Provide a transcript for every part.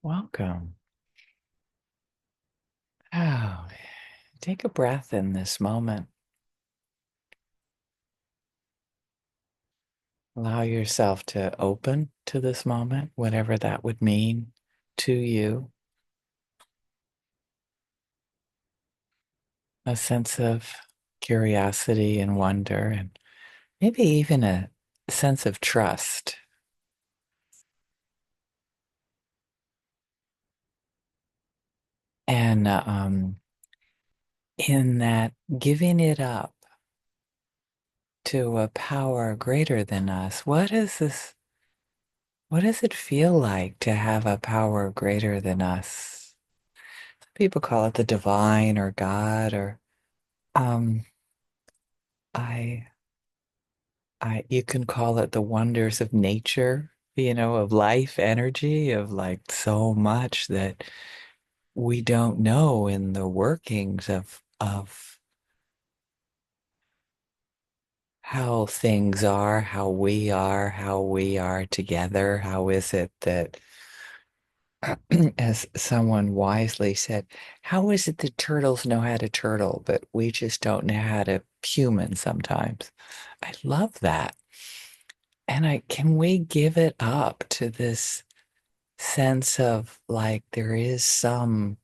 Welcome. Oh, take a breath in this moment. Allow yourself to open to this moment, whatever that would mean to you. A sense of curiosity and wonder, and maybe even a sense of trust. And in that, giving it up to a power greater than us, what is this? What does it feel like to have a power greater than us? People call it the divine or God or um I you can call it the wonders of nature, of life energy, of like so much that we don't know in the workings of how things are, how we are together. How is it that as someone wisely said, how is it that turtles know how to turtle, but we just don't know how to human sometimes? I love that. And can we give it up to this sense of like there is something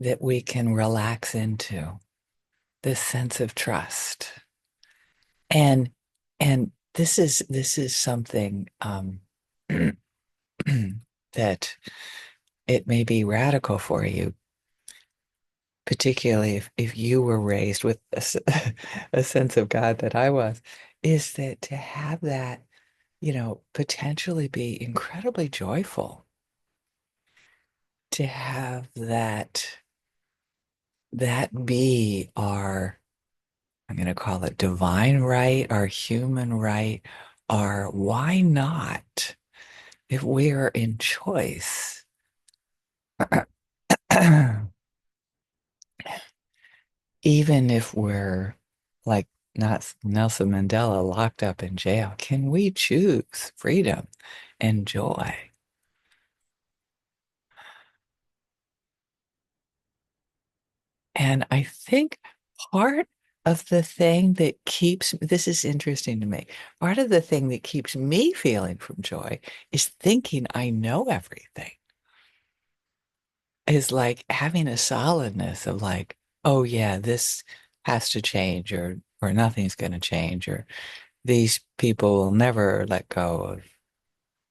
that we can relax into, this sense of trust. And this is something that it may be radical for you, particularly if you were raised with a sense of God that I was, is that to have that, potentially be incredibly joyful, to have that be our, I'm going to call it divine right, our human right, our why not, if we are in choice. Even if we're like not Nelson Mandela locked up in jail, can we choose freedom and joy? And I think part of the thing that keeps this is interesting to me. Part of the thing that keeps me feeling from joy is thinking I know everything. Is like having a solidness of like, oh yeah, this has to change or nothing's going to change or these people will never let go of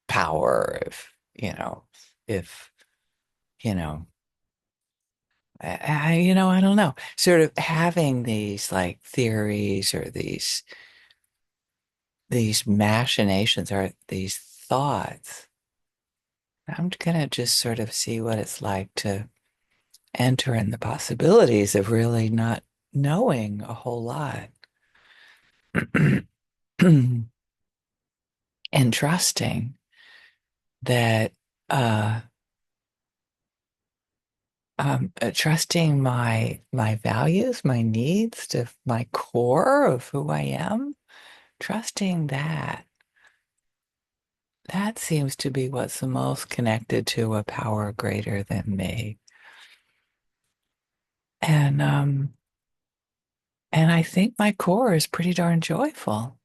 power if you know I don't know, sort of having these like theories or these machinations or these thoughts. I'm gonna just sort of see what it's like to enter in the possibilities of really not knowing a whole lot. And trusting that uh trusting my values, my needs, to my core of who I am, trusting that seems to be what's the most connected to a power greater than me. And and I think my core is pretty darn joyful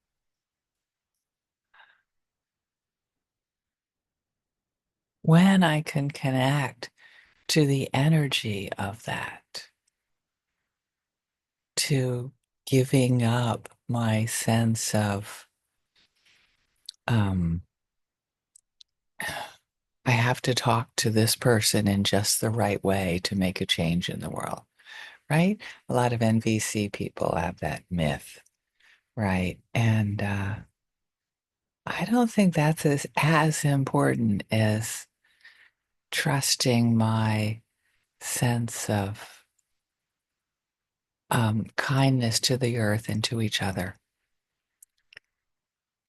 when I can connect to the energy of that, to giving up my sense of um I have to talk to this person in just the right way to make a change in the world, right? A lot of NVC people have that myth, right? And I don't think that's as important as trusting my sense of kindness to the earth and to each other,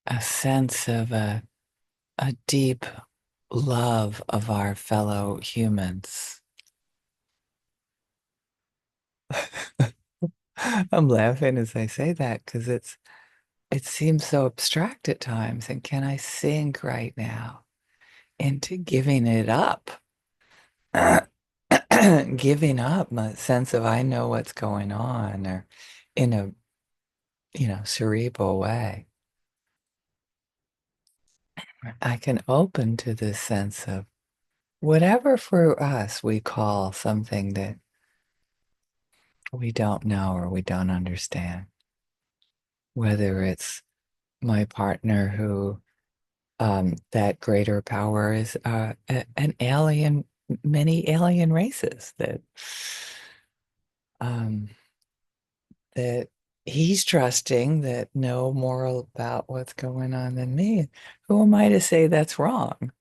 a sense of a deep love of our fellow humans. I'm laughing as I say that because it seems so abstract at times. And can I sink right now into giving it up? Giving up my sense of I know what's going on, or in a, cerebral way. I can open to this sense of whatever for us we call something that we don't know or we don't understand. Whether it's my partner who that greater power is an alien, many alien races um, that he's trusting that know more about what's going on than me. Who am I to say that's wrong?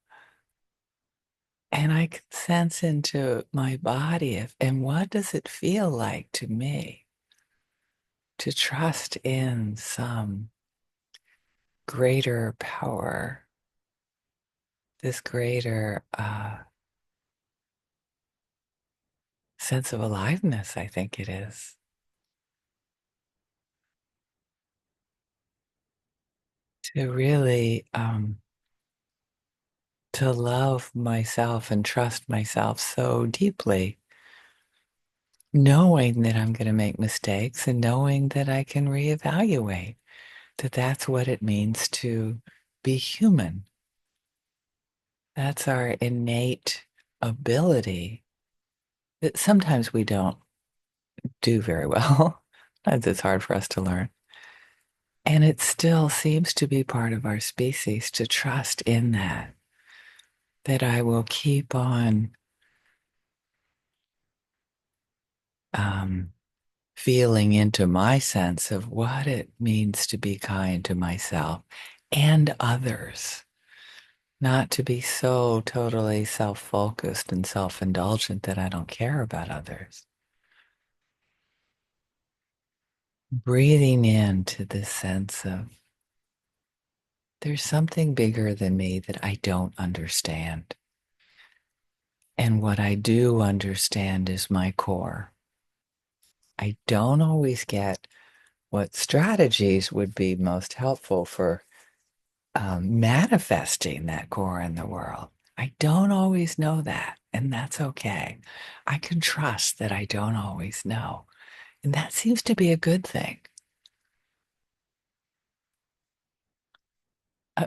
And I can sense into my body and what does it feel like to me to trust in some greater power, this greater sense of aliveness, I think it is. To really to love myself and trust myself so deeply, knowing that I'm going to make mistakes and knowing that I can reevaluate, that that's what it means to be human. That's our innate ability that sometimes we don't do very well. Sometimes it's hard for us to learn. And it still seems to be part of our species to trust in that I will keep on um, feeling into my sense of what it means to be kind to myself and others, not to be so totally self-focused and self-indulgent that I don't care about others. Breathing into this sense of there's something bigger than me that I don't understand. And what I do understand is my core. I don't always get what strategies would be most helpful for manifesting that core in the world. I don't always know that, and that's okay. I can trust that I don't always know, and that seems to be a good thing.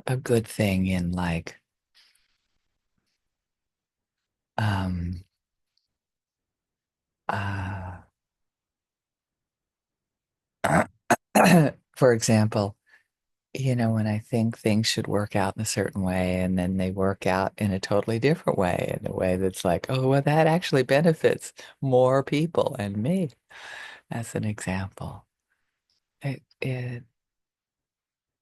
A good thing in like, um, uh, for example, when I think things should work out in a certain way and then they work out in a totally different way, in a way that's like, oh, well, that actually benefits more people and me, as an example. It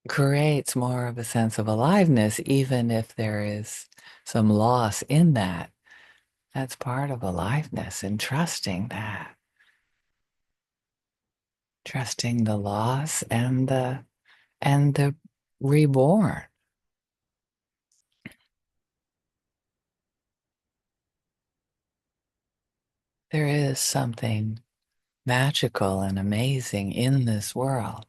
creates more of a sense of aliveness, even if there is some loss in that. That's part of aliveness and trusting the loss and the reborn. There is something magical and amazing in this world.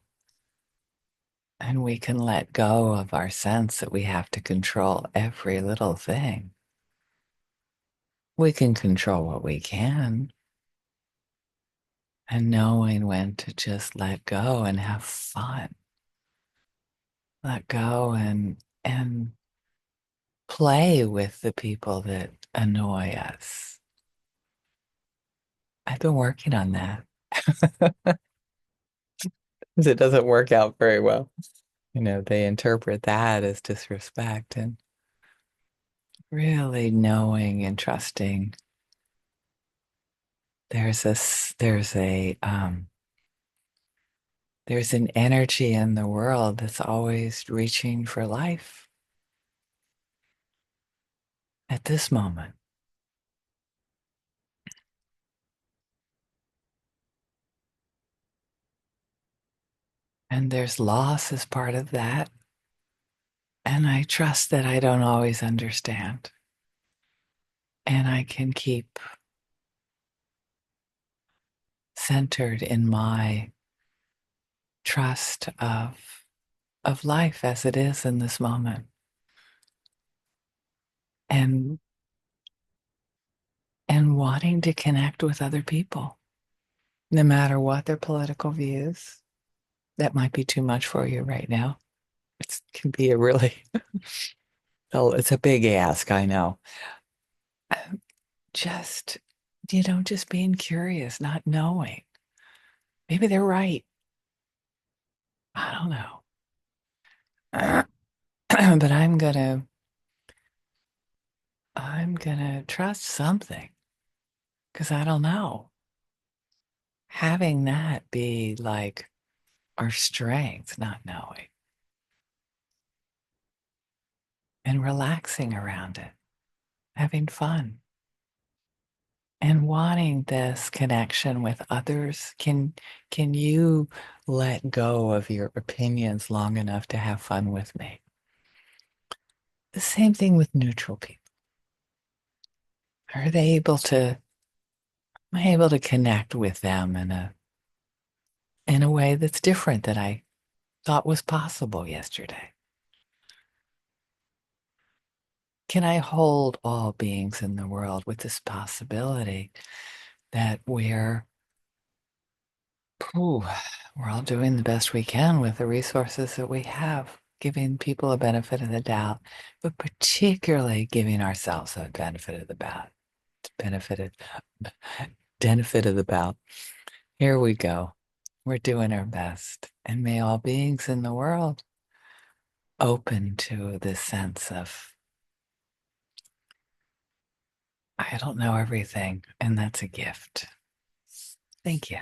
And we can let go of our sense that we have to control every little thing. We can control what we can, and knowing when to just let go and have fun. Let go and play with the people that annoy us. I've been working on that. 'Cause it doesn't work out very well. They interpret that as disrespect, and really knowing and trusting there's an energy in the world that's always reaching for life at this moment. And there's loss as part of that. And I trust that I don't always understand. And I can keep centered in my trust of of life as it is in this moment. And and wanting to connect with other people, no matter what their political views. That might be too much for you right now. It can be a really, oh, it's a big ask, I know. Just, just being curious, not knowing. Maybe they're right. I don't know. But I'm gonna trust something because I don't know. Having that be like our strength, not knowing, and relaxing around it, having fun, and wanting this connection with others. Can you let go of your opinions long enough to have fun with me? The same thing with neutral people. Are they able to, am I able to connect with them in a way that's different than I thought was possible yesterday? Can I hold all beings in the world with this possibility that whew, we're all doing the best we can with the resources that we have, giving people a benefit of the doubt, but particularly giving ourselves a benefit of the doubt, benefit of, benefit of the doubt. Here we go. We're doing our best. And may all beings in the world open to this sense of, I don't know everything, and that's a gift. Thank you.